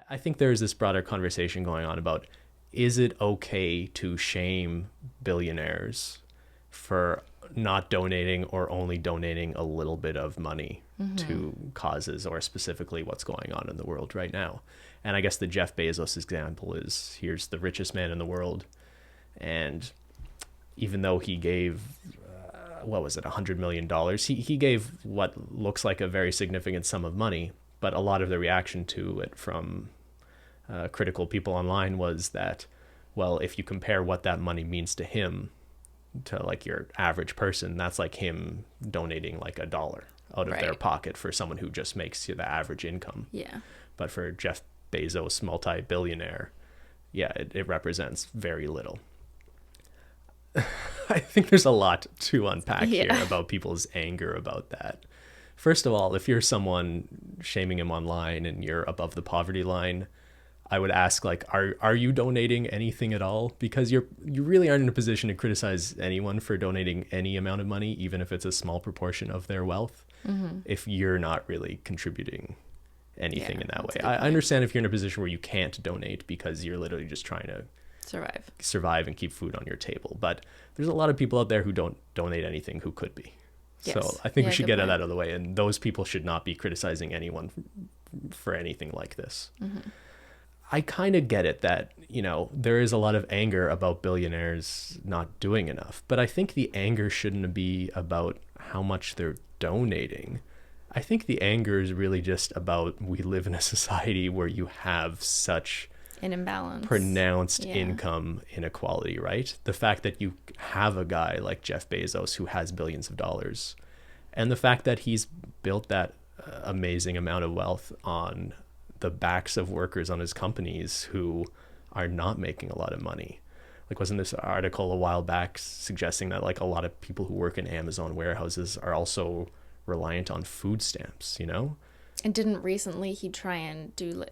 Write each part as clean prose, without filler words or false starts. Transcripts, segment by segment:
I think there's this broader conversation going on about, is it okay to shame billionaires for not donating or only donating a little bit of money to causes, or specifically what's going on in the world right now? And I guess the Jeff Bezos example is, here's the richest man in the world, and even though he gave what was it, $100 million, he gave what looks like a very significant sum of money, but a lot of the reaction to it from critical people online was that, well, if you compare what that money means to him to like your average person, that's like him donating like $1 out of their pocket for someone who just makes the average income. Yeah. But for Jeff Bezos, multi-billionaire, yeah, it represents very little. I think there's a lot to unpack here about people's anger about that. First of all, if you're someone shaming him online and you're above the poverty line, I would ask, like, are you donating anything at all? Because you really aren't in a position to criticize anyone for donating any amount of money, even if it's a small proportion of their wealth, if you're not really contributing anything in that way. I understand if you're in a position where you can't donate because you're literally just trying to survive and keep food on your table. But there's a lot of people out there who don't donate anything who could be. Yes. So I think we should get that out of the way. And those people should not be criticizing anyone for anything like this. I kind of get it that, there is a lot of anger about billionaires not doing enough. But I think the anger shouldn't be about how much they're donating. I think the anger is really just about, we live in a society where you have such an imbalance, pronounced income inequality, right? The fact that you have a guy like Jeff Bezos who has billions of dollars, and the fact that he's built that amazing amount of wealth on the backs of workers on his companies who are not making a lot of money. Like, wasn't this article a while back suggesting that like a lot of people who work in Amazon warehouses are also reliant on food stamps, And didn't recently he try and do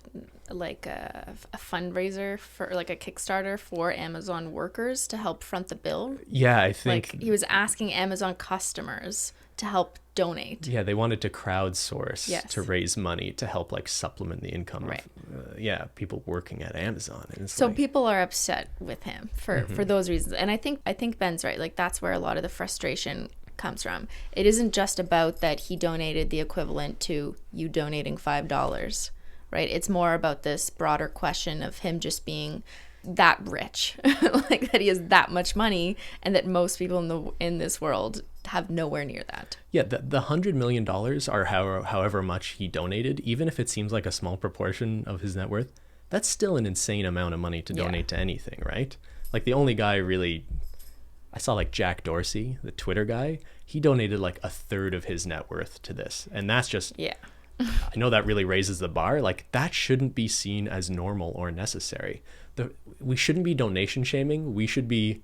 like a fundraiser for like a Kickstarter for Amazon workers to help front the bill? Yeah, I think like he was asking Amazon customers to help donate. Yeah, they wanted to crowdsource to raise money to help like supplement the income of people working at Amazon. And so people are upset with him for those reasons. And I think Ben's right. Like that's where a lot of the frustration comes from. It isn't just about that he donated the equivalent to you donating $5, right? It's more about this broader question of him just being that rich, like that he has that much money, and that most people in this world have nowhere near that. Yeah, the $100 million or however much he donated, even if it seems like a small proportion of his net worth, that's still an insane amount of money to donate to anything, right? Like the only guy really, I saw like Jack Dorsey, the Twitter guy, he donated like a third of his net worth to this. And that's just, I know that really raises the bar. Like that shouldn't be seen as normal or necessary. We shouldn't be donation shaming. We should be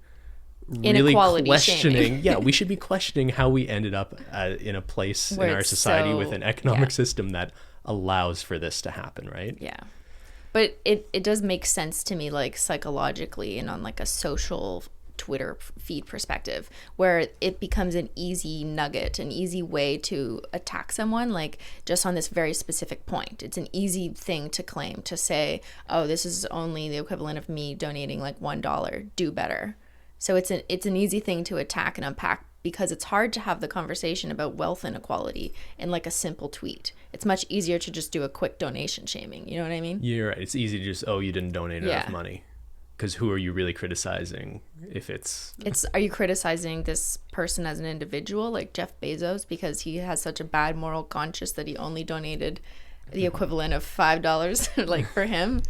really questioning. We should be questioning how we ended up in a place in our society with an economic system that allows for this to happen, right? Yeah. But it does make sense to me, like psychologically and on like a social Twitter feed perspective, where it becomes an easy nugget, an easy way to attack someone, like just on this very specific point. It's an easy thing to claim, to say, oh, this is only the equivalent of me donating like $1, do better. So it's an easy thing to attack and unpack, because it's hard to have the conversation about wealth inequality in like a simple tweet. It's much easier to just do a quick donation shaming. You know what I mean? You're right. It's easy to just, you didn't donate enough money. Because who are you really criticizing if it's... Are you criticizing this person as an individual, like Jeff Bezos, because he has such a bad moral conscience that he only donated the equivalent of $5 like for him?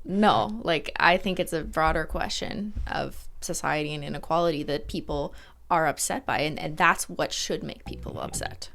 No, like I think it's a broader question of society and inequality that people are upset by, and that's what should make people upset.